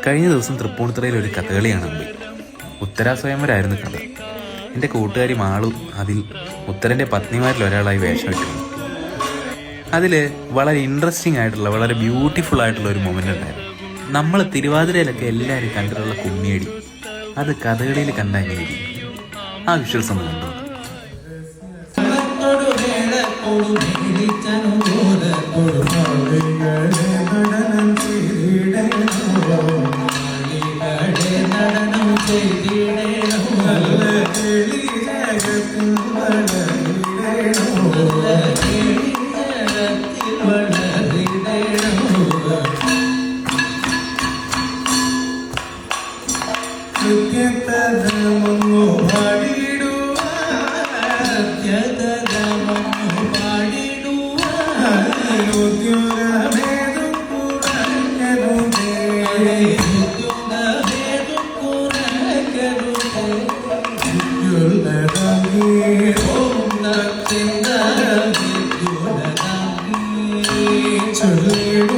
കഴിഞ്ഞ ദിവസം തൃപ്പൂണിത്തുറയിൽ ഒരു കഥകളിയാണ് പോയി. ഉത്തരാ സ്വയംവരായിരുന്നു കഥ. എൻ്റെ കൂട്ടുകാരി മാളു അതിൽ ഉത്തരൻ്റെ പത്നിമാരിൽ ഒരാളായി വേഷമിട്ടിരുന്നു. അതിൽ വളരെ ഇൻട്രസ്റ്റിംഗ് ആയിട്ടുള്ള, വളരെ ബ്യൂട്ടിഫുൾ ആയിട്ടുള്ള ഒരു മൊമെൻ്റ് ഉണ്ടായിരുന്നു. നമ്മൾ തിരുവാതിരയിലൊക്കെ എല്ലാവരും കണ്ടിട്ടുള്ള കുമ്മിയടി, അത് കഥകളിയിൽ കണ്ടാൽ എങ്ങനെയായിരിക്കും? ആ വിഷ്വൽസ് ഒന്ന് കണ്ടു. ചൊല്ലിടും